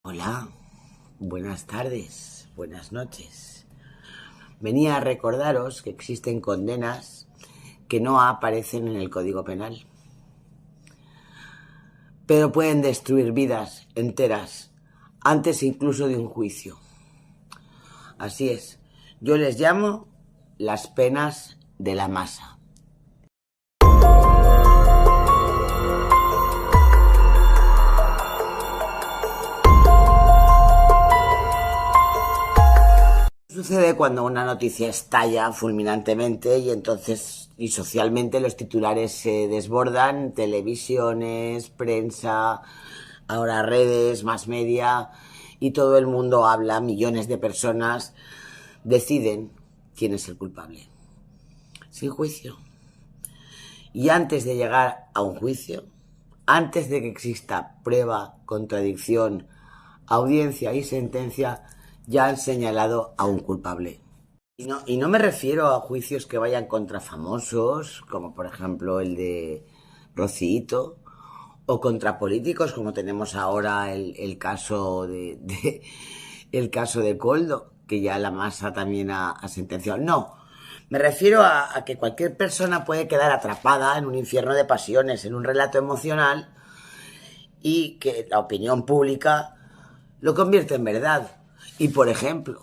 Hola, buenas tardes, buenas noches. Venía a recordaros que existen condenas que no aparecen en el Código Penal, pero pueden destruir vidas enteras antes incluso de un juicio. Así es, yo les llamo las penas de la masa. Sucede cuando una noticia estalla fulminantemente y socialmente los titulares se desbordan, televisiones, prensa, ahora redes, más media, y todo el mundo habla, millones de personas deciden quién es el culpable. Sin juicio. Y antes de llegar a un juicio, antes de que exista prueba, contradicción, audiencia y sentencia, ya han señalado a un culpable. Y no me refiero a juicios que vayan contra famosos, como por ejemplo el de Rocito, o contra políticos, como tenemos ahora el caso el caso de Koldo, que ya la masa también ha sentenciado. No, me refiero a que cualquier persona puede quedar atrapada en un infierno de pasiones, en un relato emocional, y que la opinión pública lo convierte en verdad. Y por ejemplo,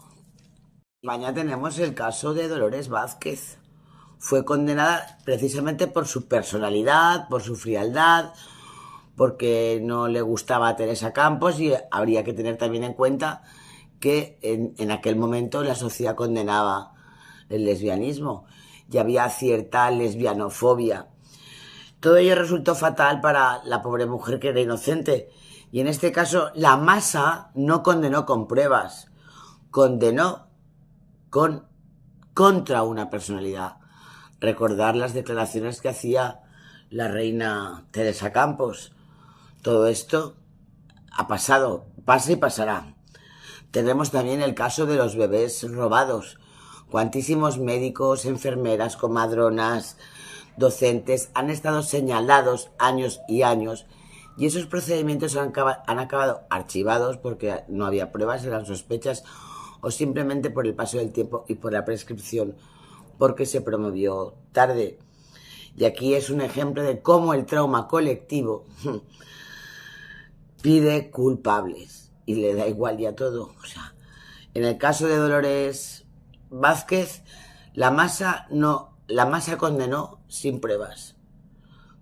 en España tenemos el caso de Dolores Vázquez. Fue condenada precisamente por su personalidad, por su frialdad, porque no le gustaba a Teresa Campos, y habría que tener también en cuenta que en aquel momento la sociedad condenaba el lesbianismo y había cierta lesbianofobia. Todo ello resultó fatal para la pobre mujer que era inocente. Y en este caso, la masa no condenó con pruebas, condenó contra una personalidad. Recordar las declaraciones que hacía la reina Teresa Campos. Todo esto ha pasado, pasa y pasará. Tenemos también el caso de los bebés robados. Cuantísimos médicos, enfermeras, comadronas, docentes han estado señalados años y años, y esos procedimientos han acabado archivados porque no había pruebas, eran sospechas, o simplemente por el paso del tiempo y por la prescripción, porque se promovió tarde. Y aquí es un ejemplo de cómo el trauma colectivo pide culpables y le da igual ya todo. O sea, en el caso de Dolores Vázquez, la masa condenó sin pruebas,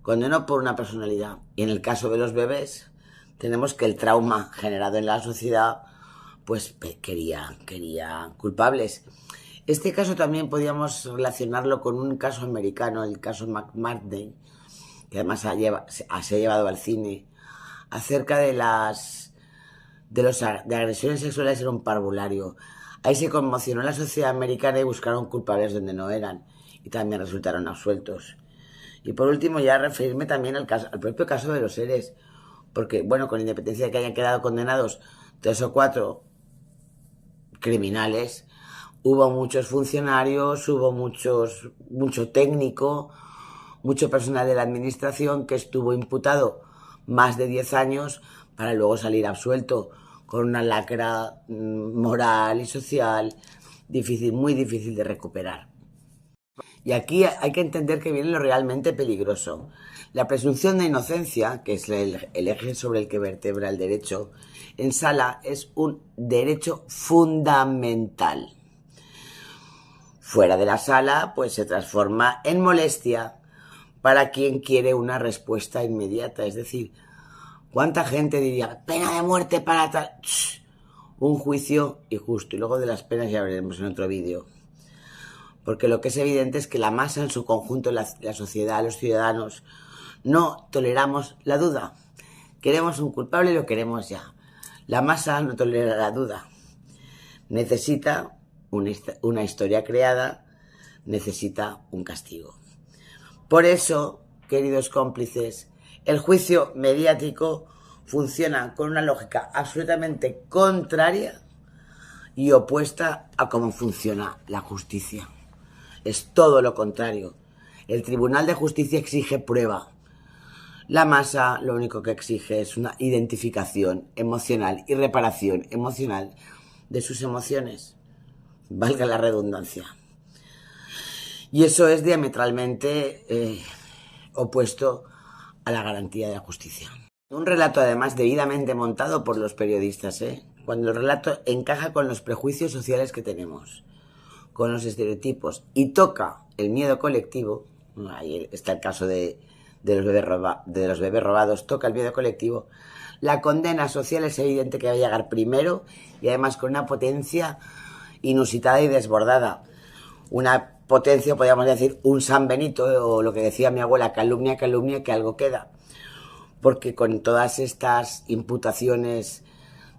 condenó por una personalidad. Y en el caso de los bebés, tenemos que el trauma generado en la sociedad pues quería culpables. Este caso también podíamos relacionarlo con un caso americano, el caso McMurday, que además se ha llevado al cine, acerca de agresiones sexuales en un parvulario. Ahí se conmocionó la sociedad americana y buscaron culpables donde no eran, y también resultaron absueltos. Y por último, ya referirme también al propio caso de los seres, porque, bueno, con independencia de que hayan quedado condenados 3 o 4 criminales, hubo muchos funcionarios, hubo mucho técnico, mucho personal de la administración que estuvo imputado más de 10 años para luego salir absuelto, con una lacra moral y social muy difícil de recuperar. Y aquí hay que entender que viene lo realmente peligroso. La presunción de inocencia, que es el eje sobre el que vertebra el derecho, en sala es un derecho fundamental. Fuera de la sala, pues se transforma en molestia para quien quiere una respuesta inmediata. Es decir, ¿cuánta gente diría pena de muerte para tal? Un juicio injusto. Y luego de las penas ya veremos en otro vídeo. Porque lo que es evidente es que la masa en su conjunto, la sociedad, los ciudadanos, no toleramos la duda. Queremos un culpable y lo queremos ya. La masa no tolera la duda. Necesita una historia creada, necesita un castigo. Por eso, queridos cómplices, el juicio mediático funciona con una lógica absolutamente contraria y opuesta a cómo funciona la justicia. Es todo lo contrario. El Tribunal de Justicia exige prueba. La masa lo único que exige es una identificación emocional y reparación emocional de sus emociones, valga la redundancia. Y eso es diametralmente opuesto a la garantía de la justicia. Un relato además debidamente montado por los periodistas, cuando el relato encaja con los prejuicios sociales que tenemos, con los estereotipos y toca el miedo colectivo. Ahí está el caso de los bebés robados, toca el miedo colectivo. La condena social es evidente que va a llegar primero y además con una potencia inusitada y desbordada. Una potencia, podríamos decir, un San Benito, o lo que decía mi abuela, calumnia, calumnia, que algo queda. Porque con todas estas imputaciones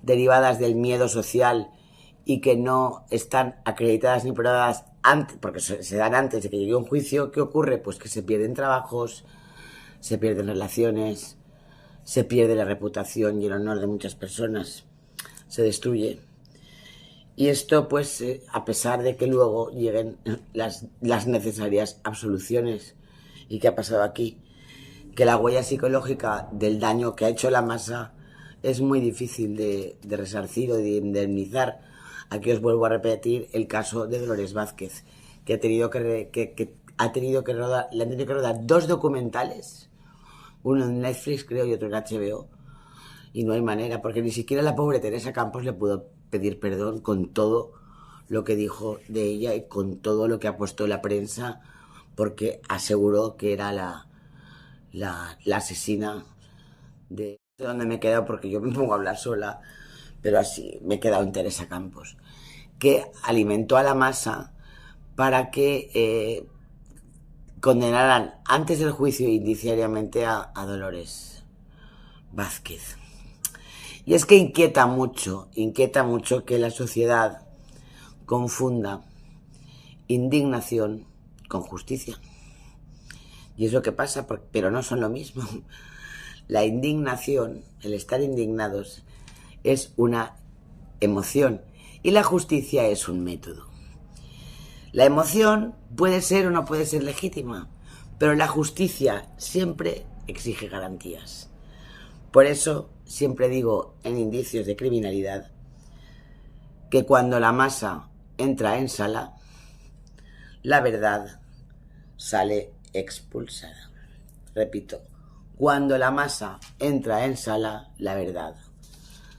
derivadas del miedo social y que no están acreditadas ni probadas antes, porque se dan antes de que llegue un juicio, ¿qué ocurre? Pues que se pierden trabajos, se pierden relaciones, se pierde la reputación y el honor de muchas personas, se destruye. Y esto, pues, a pesar de que luego lleguen las necesarias absoluciones. ¿Y qué ha pasado aquí? Que la huella psicológica del daño que ha hecho la masa es muy difícil de resarcir o de indemnizar. Aquí os vuelvo a repetir el caso de Dolores Vázquez, que ha tenido que rodar, le han tenido que rodar 2 documentales, uno en Netflix creo y otro en HBO, y no hay manera, porque ni siquiera la pobre Teresa Campos le pudo pedir perdón con todo lo que dijo de ella y con todo lo que ha puesto la prensa, porque aseguró que era la asesina de donde me he quedado, porque yo me pongo a hablar sola, pero así me he quedado en Teresa Campos, que alimentó a la masa para que condenaran antes del juicio indiciariamente a Dolores Vázquez. Y es que inquieta mucho que la sociedad confunda indignación con justicia. Y es lo que pasa, pero no son lo mismo. La indignación, el estar indignados, es una emoción y la justicia es un método. La emoción puede ser o no puede ser legítima, pero la justicia siempre exige garantías. Por eso siempre digo en indicios de criminalidad que cuando la masa entra en sala, la verdad sale expulsada. Repito, cuando la masa entra en sala, la verdad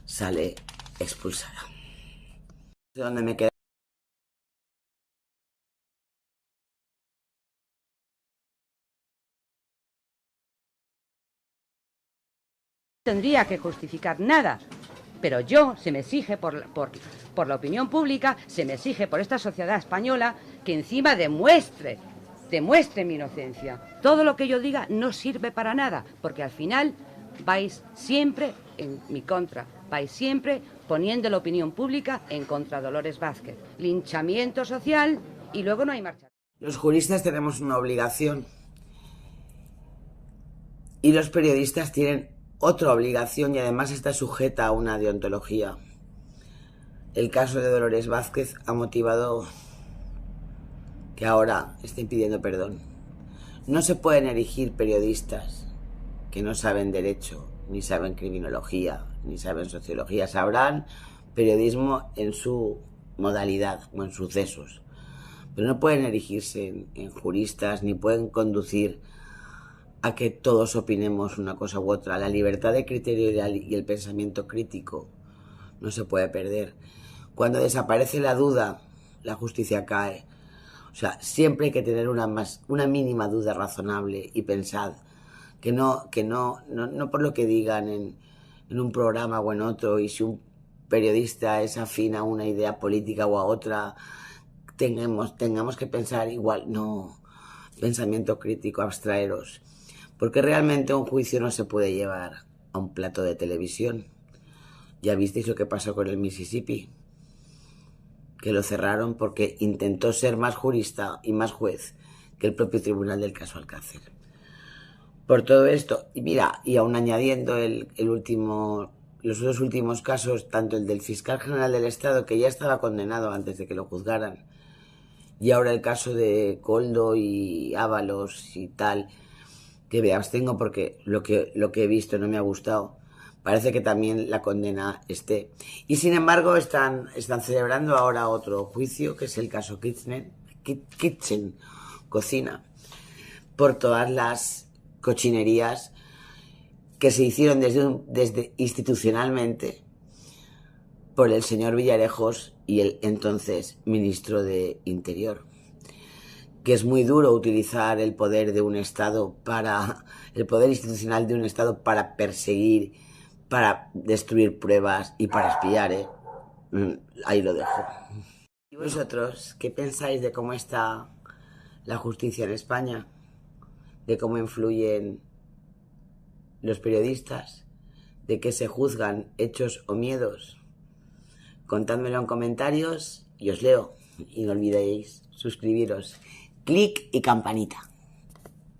sale expulsada. ¿Dónde me queda? Tendría que justificar nada, pero se me exige por la opinión pública, se me exige por esta sociedad española que encima demuestre mi inocencia. Todo lo que yo diga no sirve para nada, porque al final vais siempre en mi contra, vais siempre poniendo la opinión pública en contra de Dolores Vázquez. Linchamiento social y luego no hay marcha. Los juristas tenemos una obligación y los periodistas tienen otra obligación y además está sujeta a una deontología. El caso de Dolores Vázquez ha motivado que ahora estén pidiendo perdón. No se pueden erigir periodistas que no saben derecho, ni saben criminología, ni saben sociología. Sabrán periodismo en su modalidad o en sucesos, pero no pueden erigirse en juristas ni pueden conducir a que todos opinemos una cosa u otra. La libertad de criterio y el pensamiento crítico no se puede perder. Cuando desaparece la duda, la justicia cae. O sea, siempre hay que tener una mínima duda razonable y pensad que no por lo que digan en un programa o en otro, y si un periodista es afín a una idea política o a otra, tengamos que pensar igual. No, pensamiento crítico, abstraeros. Porque realmente un juicio no se puede llevar a un plato de televisión. Ya visteis lo que pasó con el Mississippi, que lo cerraron porque intentó ser más jurista y más juez que el propio tribunal del caso Alcácer. Por todo esto, y mira, y aún añadiendo los 2 últimos casos, tanto el del fiscal general del Estado, que ya estaba condenado antes de que lo juzgaran, y ahora el caso de Koldo y Ábalos y tal, que me abstengo porque lo que he visto no me ha gustado. Parece que también la condena esté. Y sin embargo están celebrando ahora otro juicio, que es el caso Kitchen Cocina, por todas las cochinerías que se hicieron desde institucionalmente por el señor Villarejos y el entonces ministro de Interior. Que es muy duro utilizar el poder de un Estado el poder institucional de un Estado para perseguir, para destruir pruebas y para espiar, ¿eh? Ahí lo dejo. ¿Y vosotros qué pensáis de cómo está la justicia en España? ¿De cómo influyen los periodistas? ¿De qué se juzgan hechos o miedos? Contádmelo en comentarios y os leo. Y no olvidéis suscribiros. Clic y campanita.